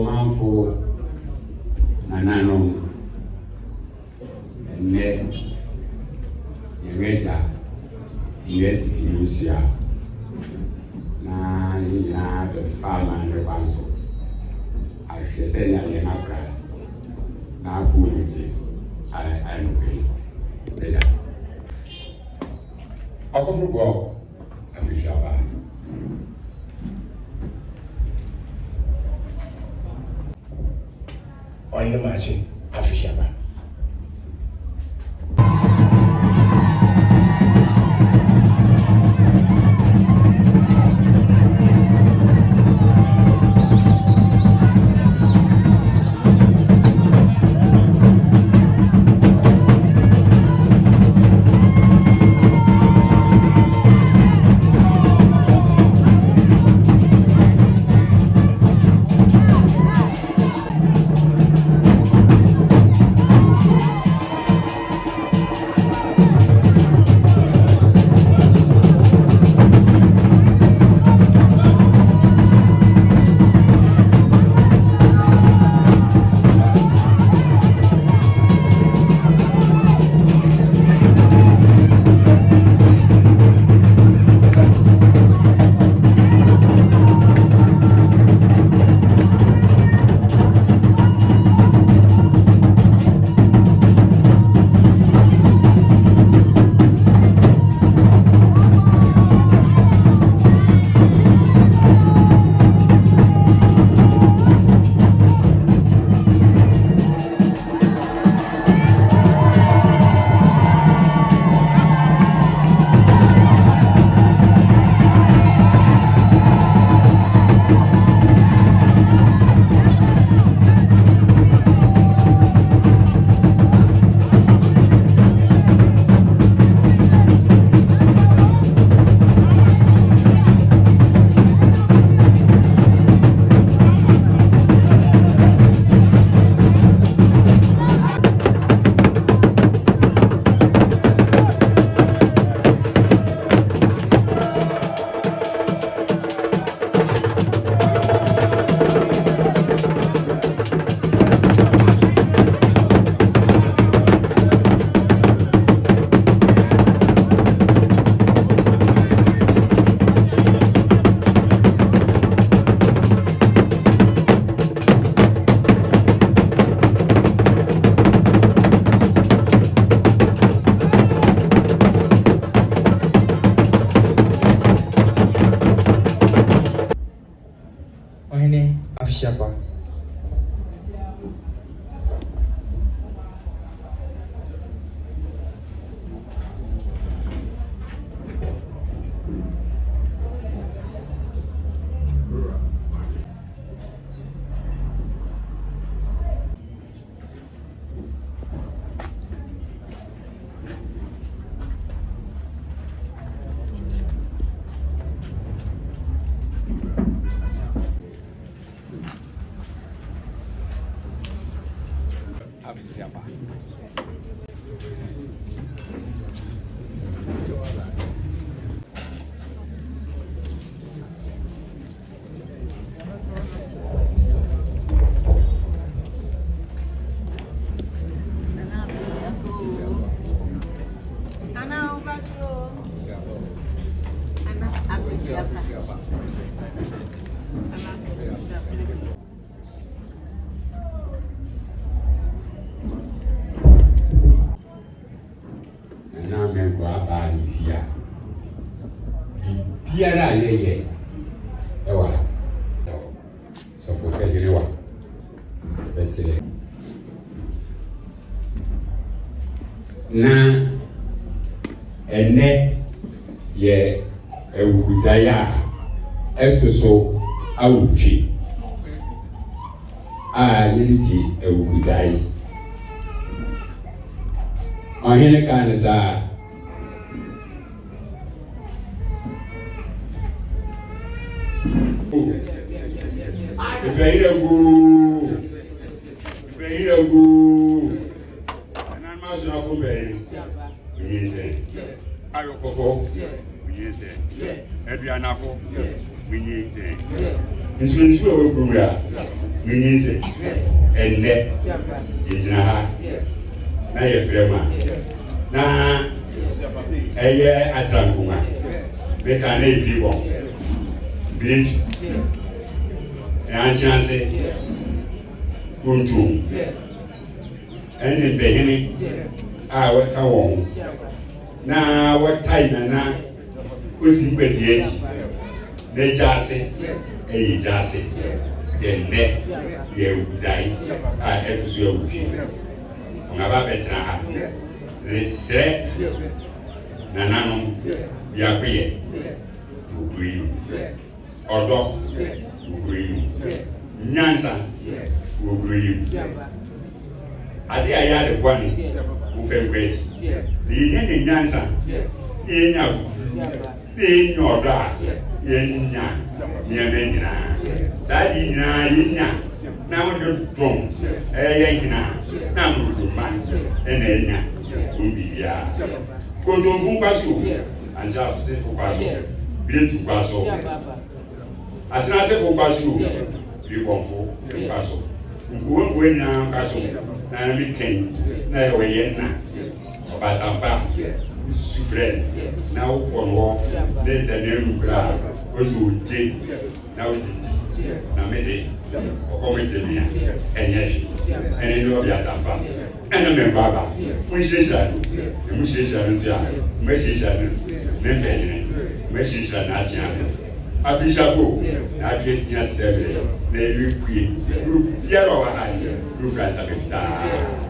Manko Nanano and net Yameta CS Lucia. Na the farmer and the council. I should say, I am not crying. Now, who is it? I am okay. I'll go for walk. I wish I had. On the machine, Afishaba. Afishaba. Manko about here. Pierre, ye, Ewa. So for Federal, let's say. Na ene ye Awukudae eto awutwe yeliti Awukudae ohene kan za Behiragu and master of Berry. Ayokofo, we use it. Edrianafo, we need it. nsu a wɔkuru a menyi sɛ ɛnnɛ yɛgyina ha na yɛfrɛ ma na ɛyɛ atrankonwa meka na ɛbiri wɔn biretu ɛankye ase kontom ɛne mpɛhene a wɔka wɔn ho na wɔtae nana Osim Kwatia akyi na gya ase ɛyɛ gya ase sɛ nnɛ yɛ Awukudae a ɛto so awuhwie ɔngaba bɛtena ha resrɛ nananom biakoyɛ wokuro yi ɔdɔ wokuro yi nyansa wokuro yi ade a yɛ ade boa no wofɛ nkwa akyi na yɛnya ne nyansa na yɛnya na yɛnya ɔdɔ a yɛnya nneɛma nyinaa saa de nyinaa yɛnya na wode dɔm ɛyɛ nyinaa na mrodoma ɛna ɛnya wɔn biribiara kontomfo nkwa so ankyɛ afosefo kwa so biretu kwa so asenasefo kwa so biribɔmfo kwa so nkuwa nyinaa kwa so na bi kɛn na ɛwɔ yɛn na ɔbatampa sufrɛ na wokɔ no hɔ ne dane nukura wɔsɛ ɔgye na wodidi na mede ɔkɔmɛgyemia ɛnyɛ hwe ɛne ne ɔbi atampa ɛne mɛnkɔ aba monhyehyɛ no na mohyehyɛ no nso a mɛhyehyɛ no ne mpɛnyene mɛhyehyɛ no akyea no afei hyɛpo na adwe sia te sɛ berɛ na ɛwi kue biara ɔwɔ ha ne wofira ntabe fitaa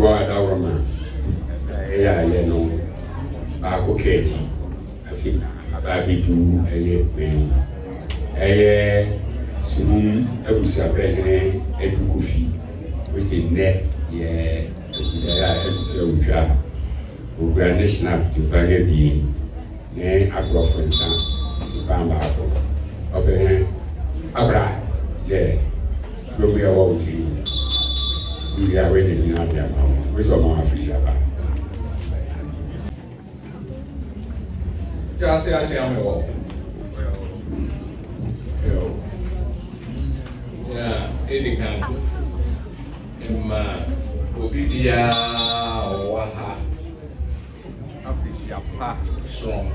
wa da roma ya ye no ako keji afi abidu eye pen eye sum abusa behene edukufi we say ne ye ya esu utwa Ogra National Tupanga bi ne agrofonsa bamba ako obere abra je gomi awo uti we are waiting in Abia we saw more Africa ba just say I am all yeah any kind ma obidia waha Africa pa strong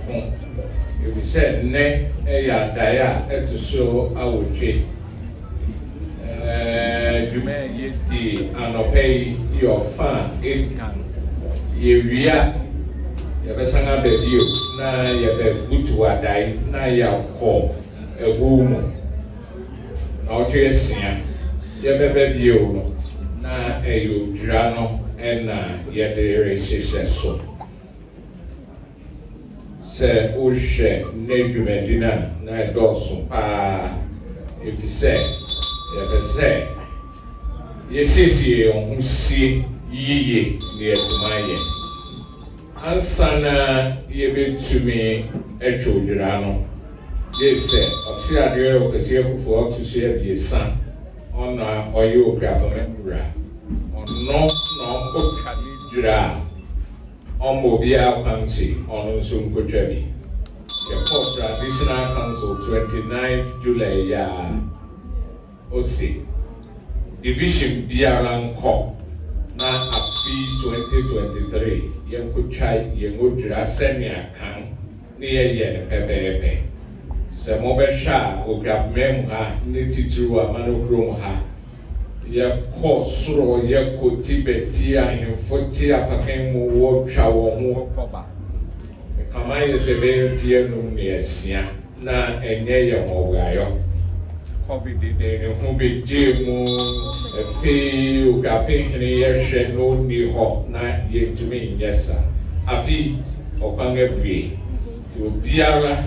if we said ne ya daya to show awotwe Jume yeti anopei your fan it can ye wia ye besanga bedio na ye be butu adai na ya ko ewumu na oche sia ye be bio no na eyo dra no na ye de resese so se o hwe ne dwumadina na doso pa if you say say on see ye near Ansana ye be to me a children. Yes, sir. I see a dear because you for to share the son on or you grab a member on no Okadra on Mobile County on some Kochabi. The Post Traditional Council 29th July. Osim division biaranko na afi 2023 yenko chai yengo dra senia kan ne ye ne pepepe se mo be sha ogabmem ha ne titru Amanokrom ha ye ko soro ye ko tibeti ahemfo ti apakan mu wo twa wo ho koba me kama ye se be fie no ne asia na enye ye mo gayo COVID de who be Jim, a fee, Gapin, a no ni hot, not yet to me, yes, sir. A fee, or Pangabri, to Biara,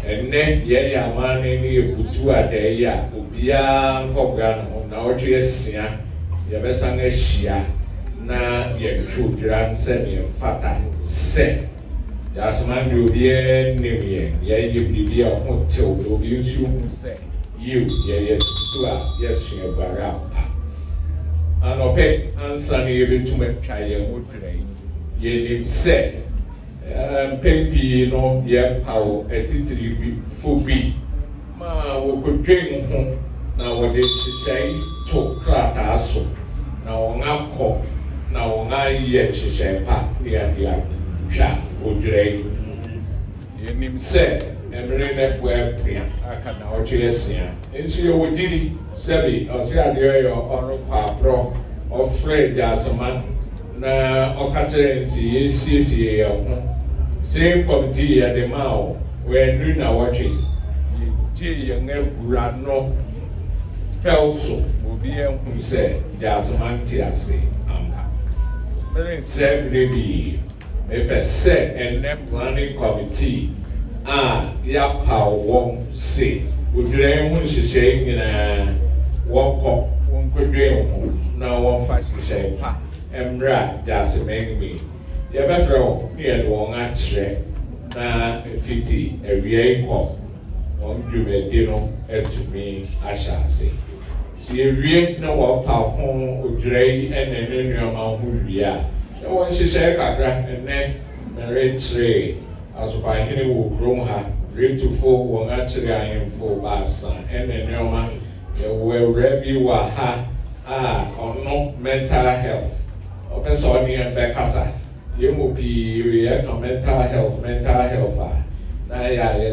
and then ye a man in Butua de ya, Ubia, Hogan, on our Jessia, Yabesanga Shia, na ye true grandson, ye fata, say. That's man you be a name, ye be a hotel, will you say. You, yes, yes, you barapa. And obey answer you to make try a wood train. Ye said, Pempi, no, ye power, a titty fubi. Ma, we could drink home. Now, what did she say? To Krataso. Now, on our call. Now, on I yet she said, Pat, near the chat, would drain. Ye said, Emirene where Priya, I can now chase here. And she would did Sebi, or say, or Pro, or Fred as a man. Na Okaterency, same committee at the Mao, where Nuna watching. G and Brano fell so, will be who said, there's a man Tiasi, Amka. Said, baby, a per se and net planning committee. Ya power won't say. Would you when she saying in a walk up, one could dream, now one fashion say, Emra, that's a me. You better near the one answer, na 50 every acre. One do a dinner to me, I shall say. She read no what power home would dray and then in your mouth who we are. The one she said, and then married tray. As by any will grow her, read to full one actually I am full bassa, and then your man, you will review waha, on no mental health. Open Sony and Becassa, you will be mental health, Naya,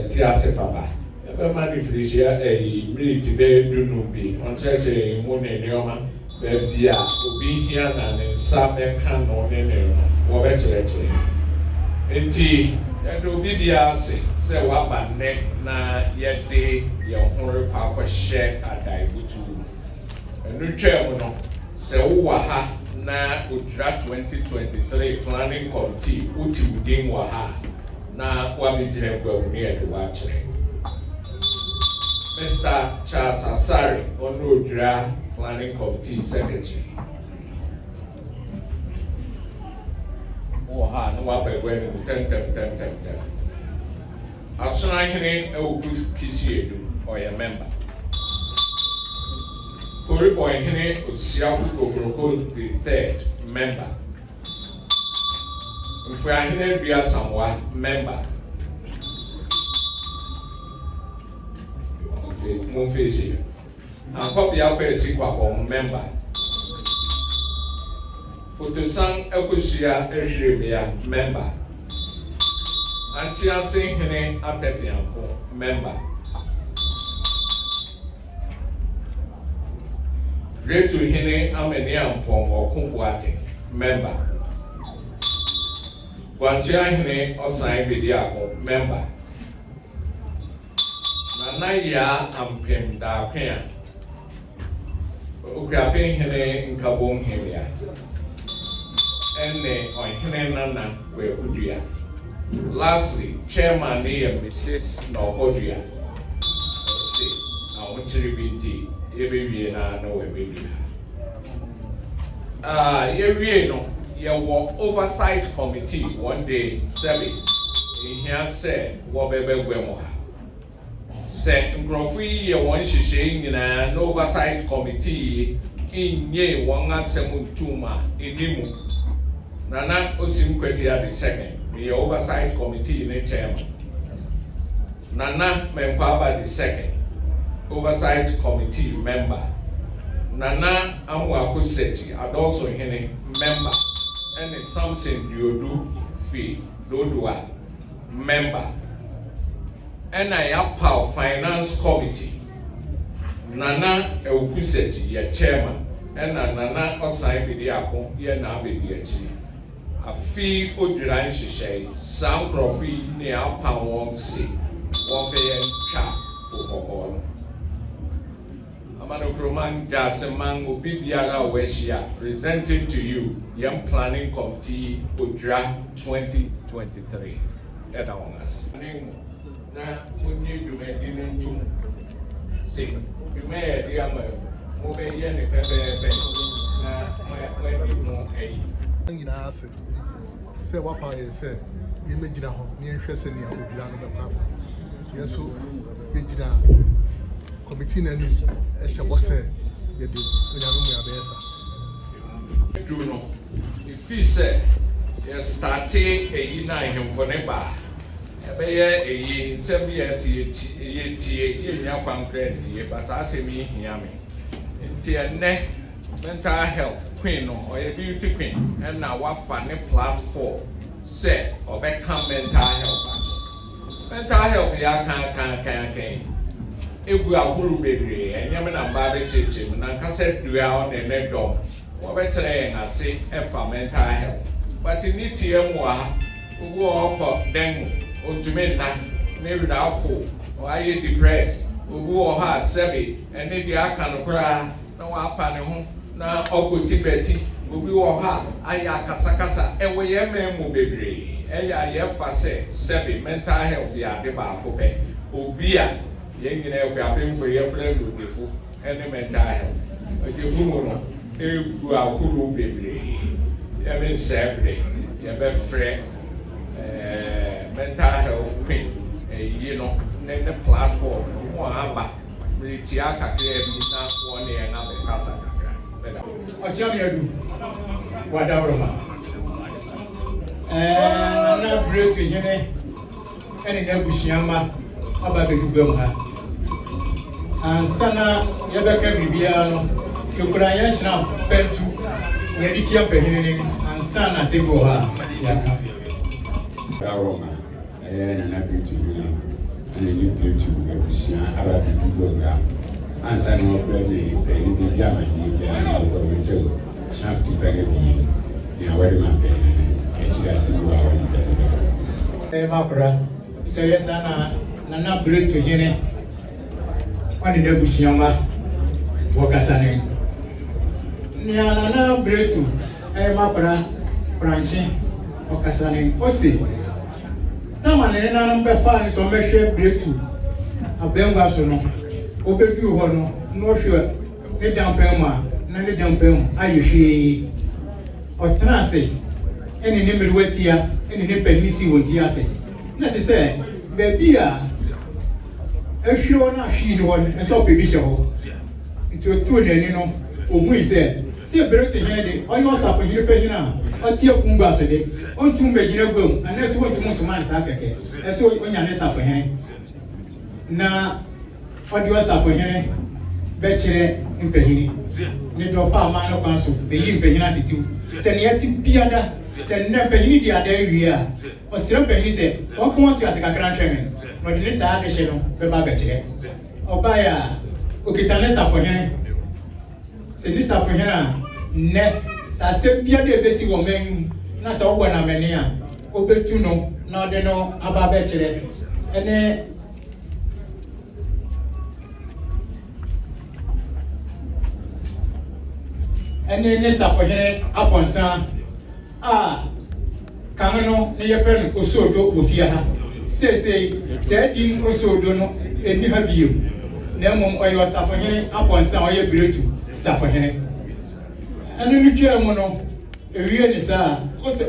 Tiase Papa. Never manifestia a military bed do no be on church a moon in Yoma, Bebia, will be here and in some can on any or better. And will be the assay, say what my neck na yet day, your horror papa share at Daibutu. And no chairman, say, Waha, na Ojra 2023 Planning Committee uti within waha na wabijire gwawuni edwachire. Mr. Charles Asari on Ojra Planning Committee Secretary. Waha no wabegwe tem. Asuna hene kisi edu or a member. Koribo hene Osiafu Kobroko the third member. If we are hene Bia Samwa member. Mumfesi. And copy our Pesikwa member. Photosang Ekusia Ejibia member. Antia Sing Hene Atefianko member. Great to Hene Amenian Pong or Kumpuati member. Kwatia Hene Osim Bidiako member. Nanaya Ampem Da Pen Ukrapin Hene Nkabong Hemia. Ene on Hene Nana where Udia. Lastly, Chairman Mrs. Nohodia. I want to repeat every year. No, you oversight committee one day, Sebi. He said, Wabebe Wemoha. Said, Grofi, you want to say in an oversight committee in ye Wanga Semuntuma in Nimu. Nana Osim Kwatia the second. The oversight committee in the chairman. Nana Mekwaba the second. Oversight committee member. Nana Amwakuseti and also Hene member. And Samson Diodu Fee Dodua member. And I Apal Finance Committee. Nana Awukudae ye chairman. And Nana Osim Bidiako ye na Bidiachi. A fee Ojra Shishay, some profi near Pound 1 C. 1 PM chap for all. Amanokrom Jaseman Ubibiaga Weshia presenting to you Young Planning Committee Ojra 2023. Eda on us. Na when you do it in 2. See, you may be a move a yen if I say what I say, imagine how me and Chesney are with Jan. Yes, so committee and as I was said, you do. Do no. If he said, yes, starting a united for Neba, a year, 7 years, a but I say me, Yami. In neck, mental health. Queen or a beauty queen, and now what funny platform said or become mental health. Mental health, ya can't. If we are Guru baby, and Yaman and Bobby Chim, and cassette do out and let go. What better than I say, for mental health. But in it, who walk up then, or to midnight, maybe without hope, or are you depressed, who wore her Sebi, and then the Akan cry, no upon home. Na okutibeti obi wo ha aya kasakasa ewe ye memu bebre eya ye fase sebi mental health ya de ba akopɛ obi a ye nyina e kwa pemfo ye friend odefu ene mental health odefu mo no egu akuru bebre ye men sebre ye be frɛ mental health queen you know ne platform mo aba ritia kakra bi na won ye na be kasa. Achamiadu Wadabroma. And I'm breaking Yene and in Ebushiyama about the Gubelha. And Sana Yabaka Bibiano, Ukrainian Pentu, Yadichia Penning, and Sana Segoha. Roma, and I'm happy to be and you to Ebushia about the Gubelha. And some of the German, for myself, have to beg a bee. You know, where my pen, and she has to go out. Makura, so yes, Nana break to Yene. One in the Bushiyama, Wakasane. Nana break to makora branchi okasane Osim tama ne na no be fa ni so be hwe breakthrough abengwa so no obedu ho no no hwe ne dampen ma na ne dampen ayehwe otena ase eni ne meriwatia eni ne penisi wonti ase na se se be bia ehwe na hwe ni won e so pe bi hye ho to ne ni no omu ise se breakthrough ne de oyo sapo ni pe hina ati akumba so de ontum megina gwam anese wontum so man sa keke eso onya ne sapo hene na odi wasapo hene be kire mpehini ne do pa ma no kwan so be yi mpehina sitiu se ne ati biada se ne mpehini di ada wi a o sire mpehini se o ko to asika kran tweme no de ne sa de hye no be ba be kire oba ya okitane sapo hene se ni sapo hene ne sa se biada be si wo menu na sa wo na meni a obetu no na de no aba be kire ene ne sapohene aponsa kanno ne yefen osodo ofia ha sesei sedin osodo no eni ha biom na mom oyo sapohene aponsa oye bretu sapohene ene ni twa mu no ewie ni sa o se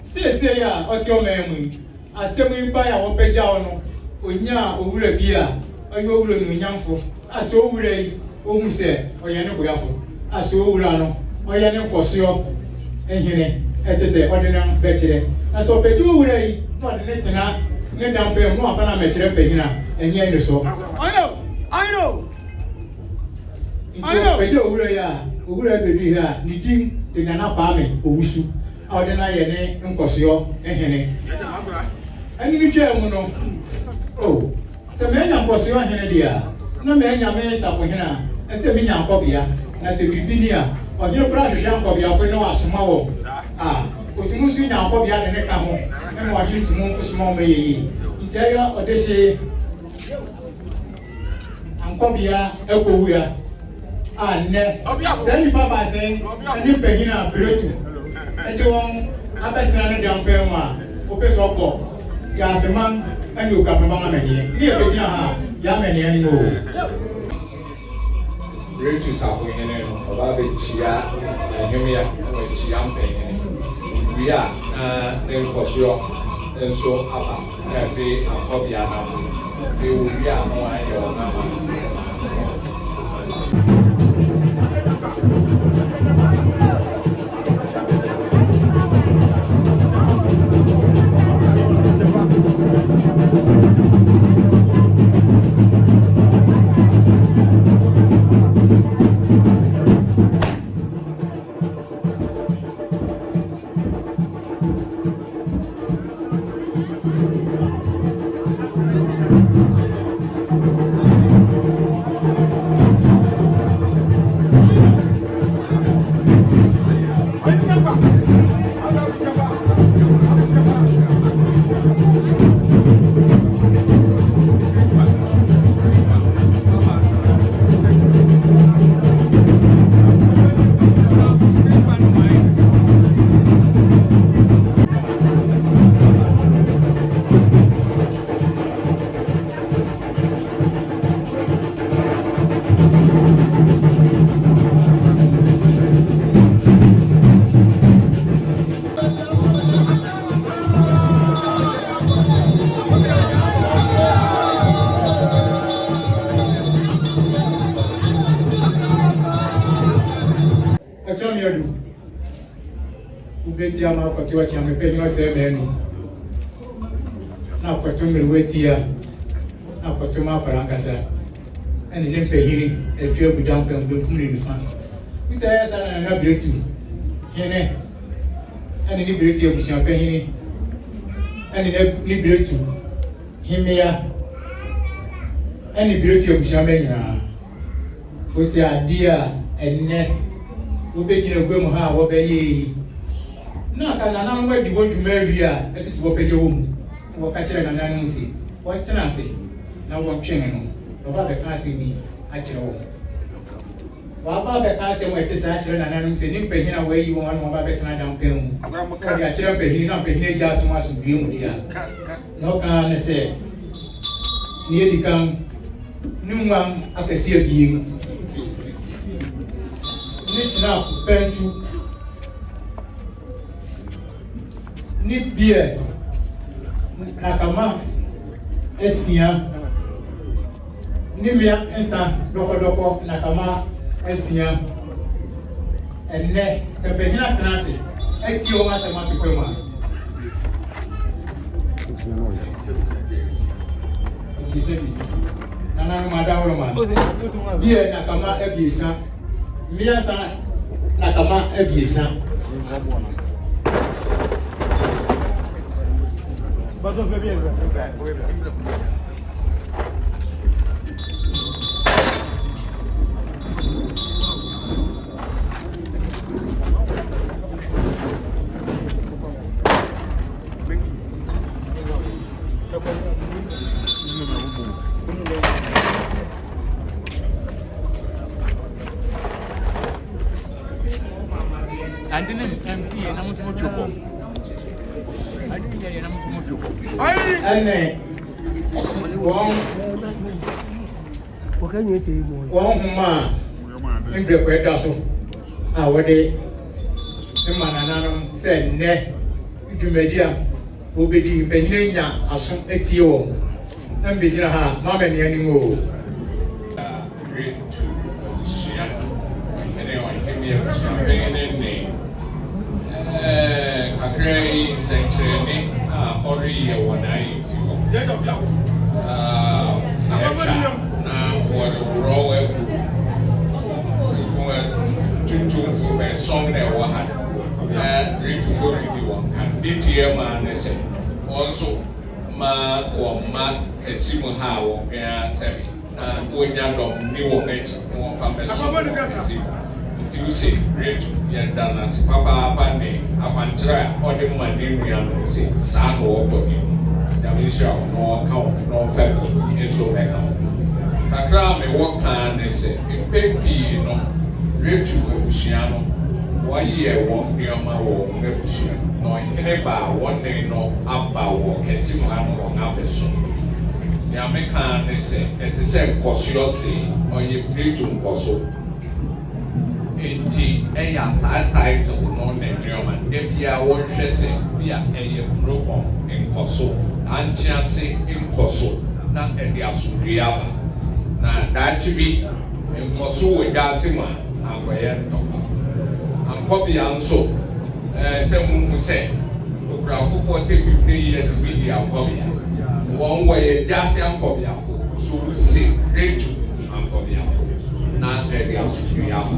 sesei ya oti o memu asemu iba ya wo peja no onya owura bi a oyo owura no nyamfo aso owura yi o hu se oye ne boyafo aso owura no oye ne kwosio ehine etese odena bekire aso peju owura yi no de tena ne dampe mu apana mekire pehina enye ni so I know peju owura ya owura bedu ha ni dim de nana pa me owusu odena ye ne nkwosio ehine ani ni twa mu no se menya nkwosio ehine dia na menya me safo hina ese menya nkobia na se bibini a ogire pra hwehwe nkobia ko ne wasoma wo otumu su nya nkobia de ne ka ho ne mo ogire tumu kusoma o meyeyi ntia odehye nkobia ekowura ne se ni papa se ani pehina bretu ede won abetra ne dampe ma opeso opo jaseman ani okapema ma menie ni ebegina ha ya menie ni o breakthrough sapo hene no oba be chia ehemia no chia mpehene wi a ne nkosio enso aba na be akobia na be wi a no ayo na ma ubeti ama Kwatia chama penyo semenu na Kwatumiri wetia na Kwatuma parangasa ene ne pehiri etwe budampe mbekumri nifa bisa ya sana na bretu hene ene ni bretu ebusia pehiri ene ni bretu himia ene bretu ebusia menya osi adia enne obejire gwemu ha wo beye na kana na ngwa digo dwumari a esisi wo peje wo mu wo ka kire na nan musi wo tena se na wo twene no wo ba be ka se bi a kire wo waba bɛka asɛm a ɛte saa kyerɛ nananom sɛ ne mpahin a wayi wɔn ano waba bɛtena dampan mu ɔde akyerɛ mpahin na mpahin agya atom asomdue mu deɛ na ɔka ne sɛ ne yɛdi kan ne nwam akɛse abien ne hyena pɛntu ne bie nakama asia ne mmea nsa dɔkɔdɔkɔ nakama asia ɛnnɛ sɛ mpahin atena ase atie wɔn asɛm asopɛ mu a nananom adaworo ma bie nakama abiesa mmea nsa nakama abiesa wɔn homa a mbrɛkɔ ɛda so a wɔde ma nananom sɛ nnɛ dwumadi a wɔbɛdi mpahin anya aso atie wɔn na mbɛgyina ha ma ma ne anim o kakra yi nsɛnkyerɛnne a ɔreyɛ wɔ n'ayɛmfi hɔ na wɔreworɔ agu tuntumfo bɛnsɔn na ɛwɔ ha na retufo didi wɔn ka ne tie ma ne sɛ wɔn nso ma wɔn ma kɛse mu ha a wɔn bɛn asɛbi na wɔnya dɔm ne wɔn akyi na wɔn fa bɛsɔn wɔn kɛse mu nti wosɛ retu yɛda n'ase papaapa ne akwankyerɛ a ɔde ma ne nua no sɛ saa na wɔkɔ ne mu nyame nhyira wɔn na wɔka wɔn na wɔfa bi nso bɛka wɔn kakra a mewɔ kaa ne sɛ mpɛ pii no retu abusua no wɔyɛ wɔn nneɛma wɔ wɔn abusua na ɔhene baa wɔn ne no aba wɔ kɛse mu ha no wɔn abɛso nyame kaa ne sɛ ɛte sɛ nkɔsoɔ see ɔyɛ retu nkɔso nti ɛyɛ saa title no na nneɛma ebia wɔhwɛ sɛ bia ɛyɛ program nkɔso antiase nkɔso na ɛde asomdue aba na daakye bi nkɔso wɔ gyaase mu a akɔyɛ ntɔkwa ankɔbea nso sɛ muhu sɛ okurafo 40-50 years bi di ankɔbea wɔn wɔyɛ gyaase ankɔbeafo so wosi retu ankɔbeafo na ɛde asomdue aba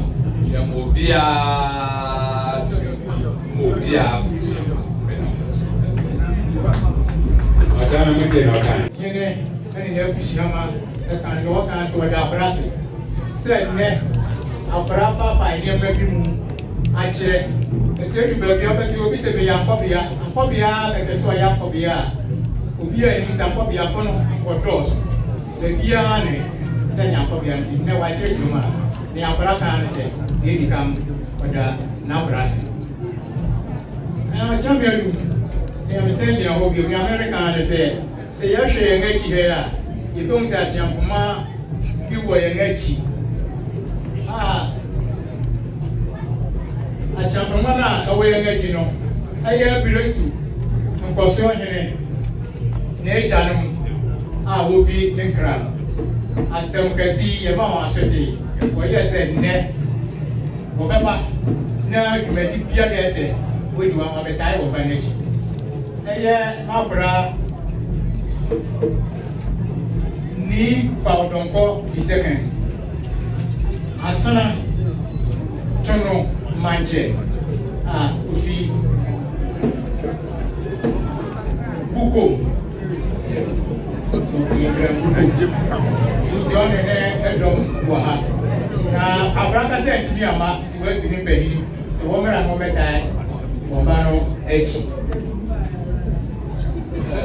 yɛmɔ obiara tiri mu obiara ɔkyɛ no mo te na ɔkan yɛne ɛne yɛ abusua ma ɛka ne wɔka sɛ wɔde abra se sɛ nnɛ abra papa nneɛma bi mu akyerɛ ɛsɛ du baabi a wobɛte obi sɛ bɛyɛ ankɔbea kɛkɛ sɛ ɔyɛ ankɔbea a obi a anim sɛ ankɔbea kɔ no wɔdɔɔso baabiara ne sɛ nyɛ ankɔbea no nti nnɛ wɔakyerɛkyerɛ mu a ne abra kaa no sɛ yɛdi kam ɔda n'abra se ɔkyerɛ me adu yɛmesɛ gyina hɔ bio Amerika ne sɛ yɛhwɛ yɛn akyi hɛ a yɛbɛhu sɛ akyeampoma bi wɔ yɛn akyi a akyeampoma no a ɛwɔ yɛn akyi no ɛyɛ abiretu nkɔsoɔ hene na agyanom a wɔfi nkra no asɛm kɛse yɛma wɔn ahyɛte wɔyɛ sɛ nnɛ wɔbɛba na dwumadi bia deɛ sɛ wɔdi wɔn abɛtae wɔ ba n'akyi ɛyɛ abra ni pawdɔnkɔ disɛkɛn asana tono mankyɛ a ofi buko nti ɔne ne ɛdɔm wɔ ha na abra kasa atumi ama nti wɔatumi mpahin sɛ wɔmmra na wɔbɛtae wɔn ba no akyi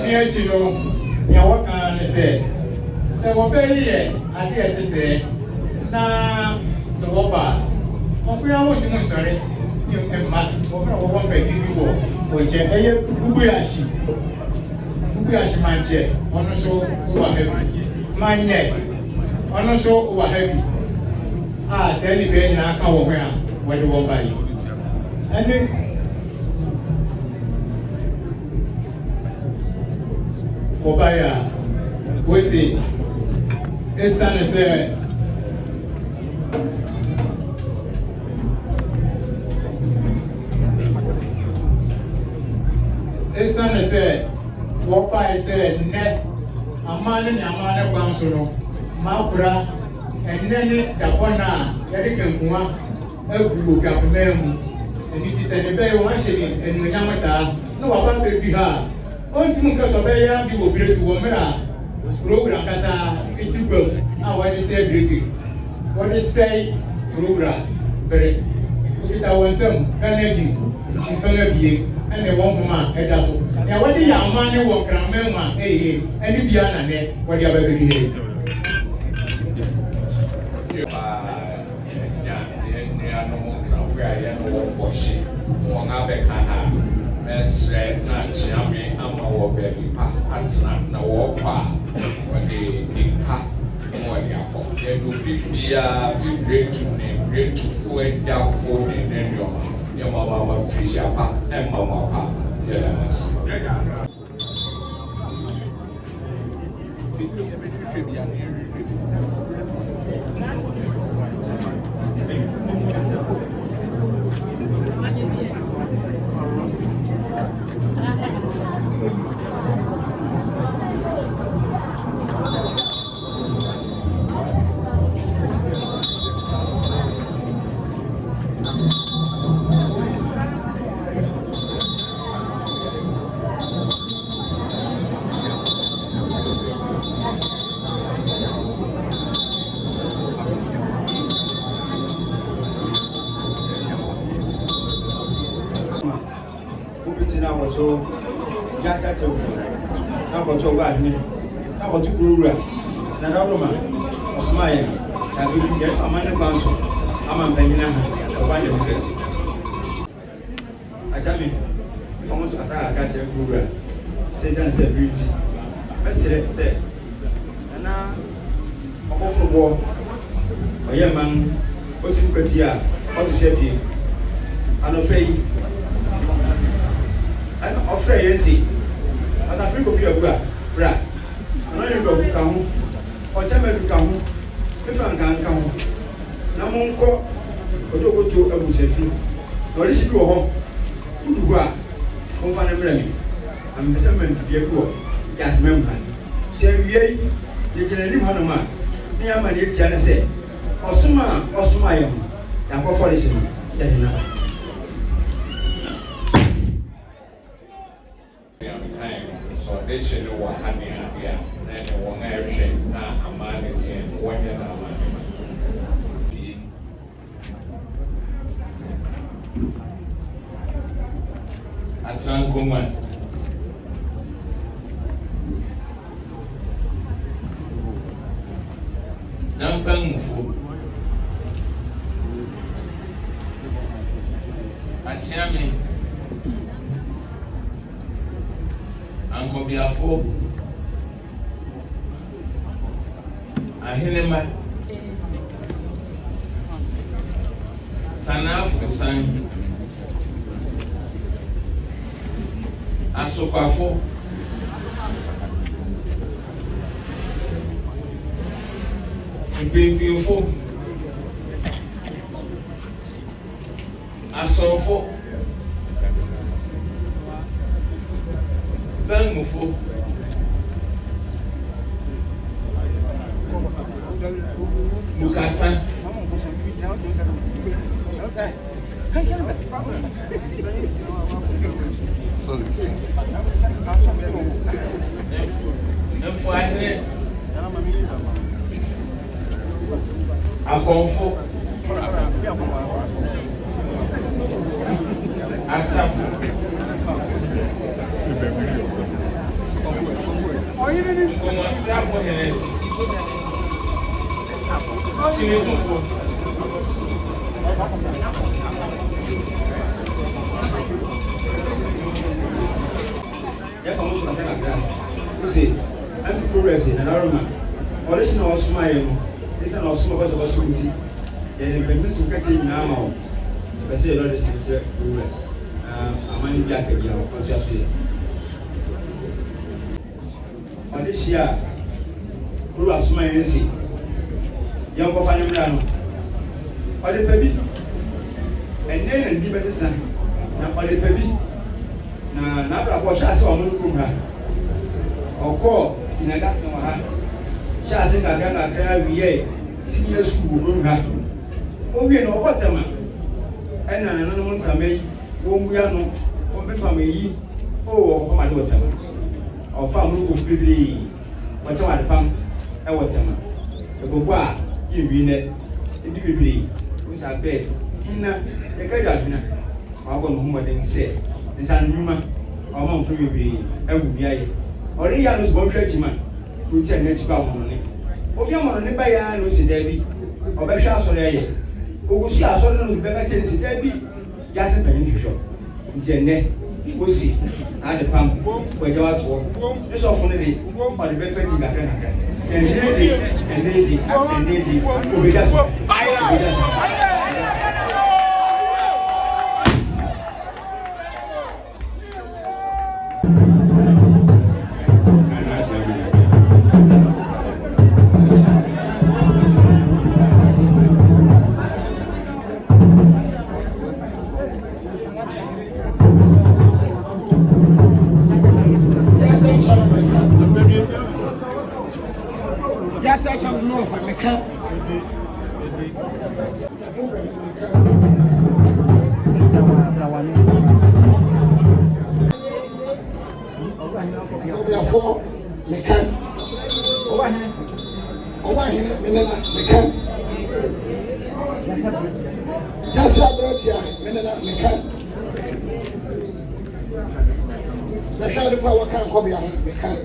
ne akyi no nea wɔka ne sɛ wɔbɛyi yɛ adeɛ te sɛ na So what ba? Mo pe awon ti mo sore. Ni e ma, mo pe wo pe ni wo. O je eye bubu yashi. Bubu yashi manje. Ono so o wa heavy. Manye. Ono so o wa heavy. Ah, say ni be nyina aka wo ho a, wo de wo ba yi. Ene Obaya, we see. It's time to say. It's time to say. What I said, net. Amane Bamsuno, Mapra, and then the one Eric Kuma, Ebu Capmem, and it is a very watching and the Yamasa, no about baby her. On to Mukasobaya, you will be to Womera, program Casa, it is well. Now, what is say beauty? What is say program? Very good. I want some energy, and the one for man, a dazzle. Now, what do you man walk around, eh? And you be an eh, what you have ever heard. Mesre na chiame ama wo baby pa atna na wo pa wode pa mo ya ko e do bibia vibrate to ne great to fo e da fo ne ne yo ya mama fisha pa e mama pa ya la mas So, just at all. Now, what you're watching, now what you grew up. Now, of mine, and we can get Amanokrom. I'm paying a wonderful. I tell me, if almost as I got a grew up, says and said, beauty. Let's say, and now, a awful war. A young man, Osim Kwatia, how to shape you. I don't pay. I don't offer anything. As a freak of your bra, I know you go come, or tell me to come, if I can't come. Now, Manko, or go to a bush. Or is she go home? Who do go? Come find a blame. I'm the same to be a poor. Yes, member. Say, you can leave one man. Me, I'm a little say. Osuma, and what for this? So they should know what honey here. Then one everything na amani tin one year na amani. Atran kuma. Nampang mufu. Atiami. Anko biafo ahenema sanafu san asokwafo impintinfo asofo Bangufo Mukasa Nfuahene Akonfo Asafu Nkomasi afọ here Chinefofo Ya famoso na tena gra. Você, anti progress na Roma. Olha se na Osima aí no. Essa na Osima basa basa unti. E permite o kete na ma o. Você lo desse que o amani bia ke bia o Kwatia so. Olha se a Ru Asuma aí nsi. Yan ko fa nyamra no. Olha baby. Enne na ndi besesa. Na olha baby. Na bra ko sha se Amanokrom ha. Oko ina ga tun ha. Sha se ga kra wiye senior school room ha. O wi no ko tema. Ena na no ntamai wo muya no o me pa meyi o ko ma de wotema. O fa Amanokrom bibiri. Wotema de pam e wotema. E gogo a yiwi ne e di bibiri. O sa be ina e ka ja hina. Wa go no humaden se nsan nyuma o ma mfu bibiri e hu biaye. Ori ya no so bon hwa jima. Ko ti na ji ba mo ne. O fi mo ne ba ya no si da bi. O be hwa so re ye. Ogusi asori no be ka chen si da bi. Ya se pe ni hwo. Nti ene Osi na de pam ko je wa to. Ne so fun ne de. O de be fe ti ga kra kra. Ene di. O be da so. Yes, I can know if I can. Therefore, we can. Over here, we can. Just brought here, we can. The shadow of our can come here, we can.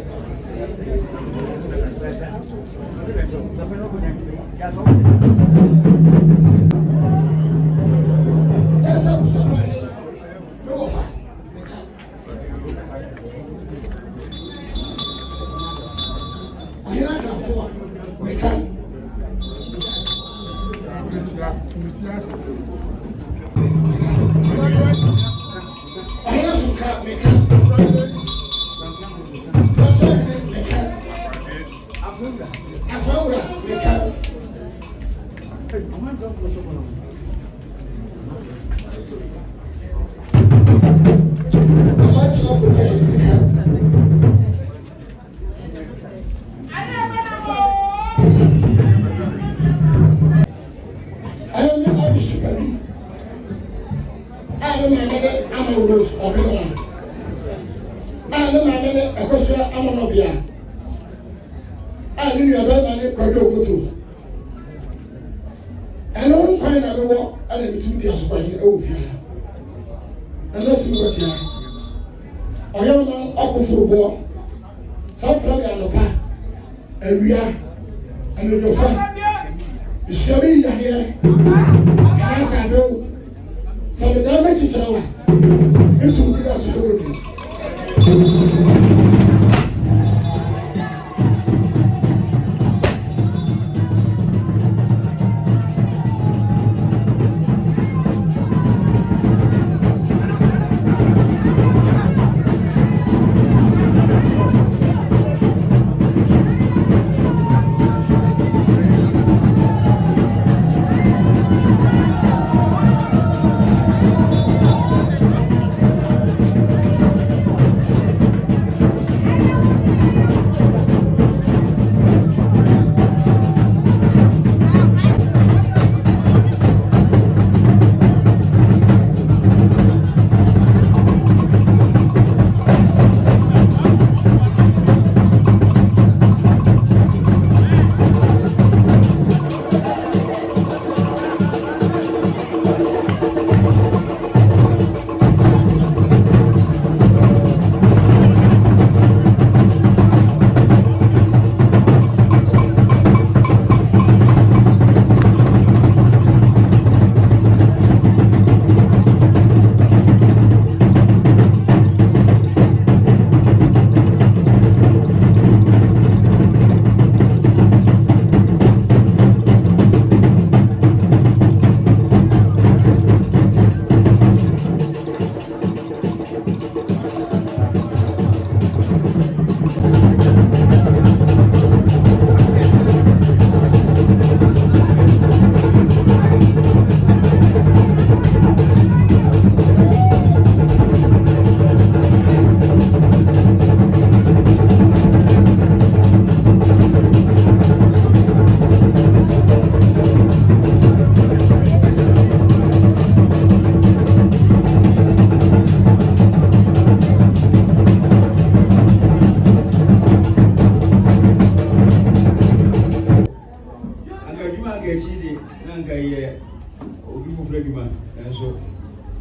so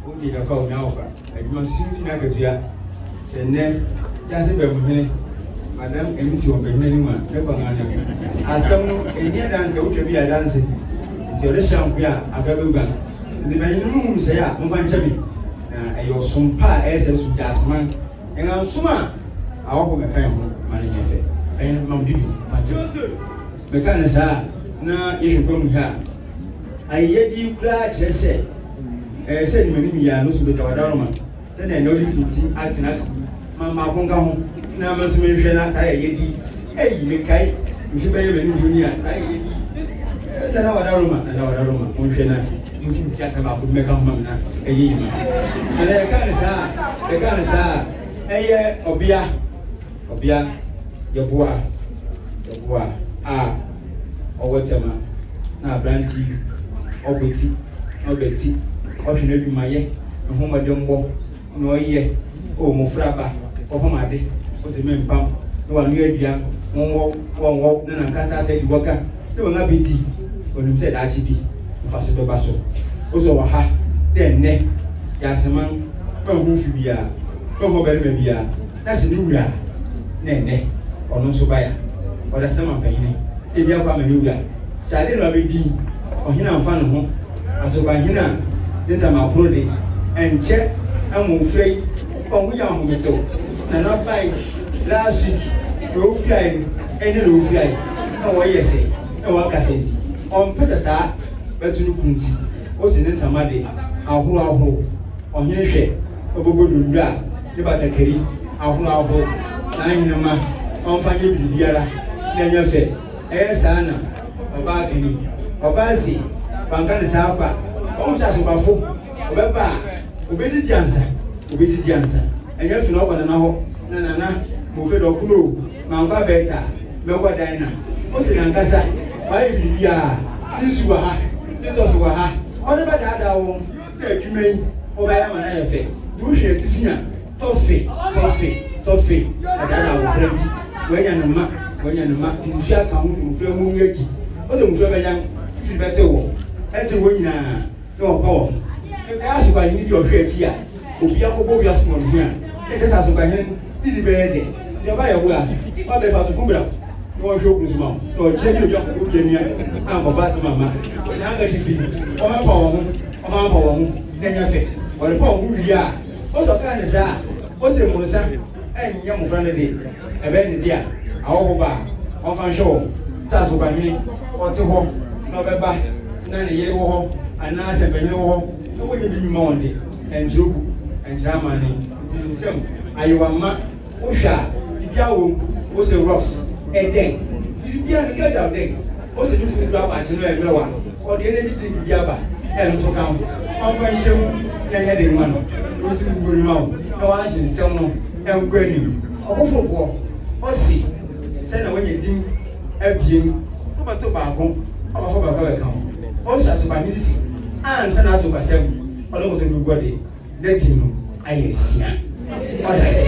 wodi da ka onya ofa adwuma sinfi na katua se ne jase be muhene madam MC on behene ni ma ne kwa ngana asam no enye danse wo twa bi a danse nti ore shampu ya agabegba ndi behene mu se ya mo fanche mi na ayo sompa ese su jasman enga suma awako me kan ho mane nyefe en mam dibi fanche me kan sa na yehwem ha ayedi kura chese se ni mani ya no so be tawadaro ma se na no limiti atina mama konka ho na ma so me hwe na sa yedi me kai mfi be ye ni junior sa yedi na wadaro ma on hwe na nti asa ba ko me ka ho ma na eyi ma ele kan sa eye obia yeboa a owetema na branti obeti ohwene adwumaye nhomodembo na oye o mofraba opamade o se mempam no anu adua wonwo na nkasa se di waka ne wona bedi onum se daachi bi mfaso be baso o so wa ha den ne yaseman ba hu fi bia ba ho bere me bia na se ni wura ne ono so baya o da se man pahine e bia kwa mani wura sade no abedi ohina amfa no ho asoba hina denta ma prode enche amu frei omu ya hometo na na bai last week no frei no frei na wo yese na wo kasenti on pesa sa betunu kunti o se denta ma de ahoro ohine hwe obogodo ndua ne batakari ahoro na hina ma on fanye bibiara na nyefe sana oba kini oba si bankane sa apa o sa so bafo obeba obedi diansa enye fi no kwana na ho na mo fe do kuno ma ngwa beta me kwa dina o se na nkasa ba bibia isu wa ha nto wa ha o de ba da wo se adwumai o ba ya ma na ye fe du hwe tifia tofe ada wo frenti wanya no ma isu aka hu mo fe mu nyaji o de mo fe ba yan fi bete wo ete wo nyina no ko e ka asu ba ni di ohwe achi a obi akobo bi asu mo hu a e te sa so ba hen di be de ya ba ya wo a ba be fa to fumbra no ohwe ogun suma no che bi obi akobo bi ania an ko fa se mama na nga ti fi o ma pa wo hu na nya fe o le pa wo hu wi a o so ka ne sa o se mo sa enya mo fra ne de e be ne dia awo ba o fa show sa so ba hen o te ho no be ba na ne yere wo ho ana se be ne wo ho no wo ye bi ma onde enjobu enjamani nsem ayewama o hwa bibia wo o se rocks eden bibia ne ka da den o se du ku aba che no e mewa o de ne ji bibia ba e no so kan o fa nsem na ye de ma no o ti ngori ma o na wa ji nsem no engwani o ko fo o si se na wo ye din abiem ko ba to ba ko o fo ba ka kan o sha so ba ni si ansa na so ba sem o lo ko to du gode ne di no ayesia o da se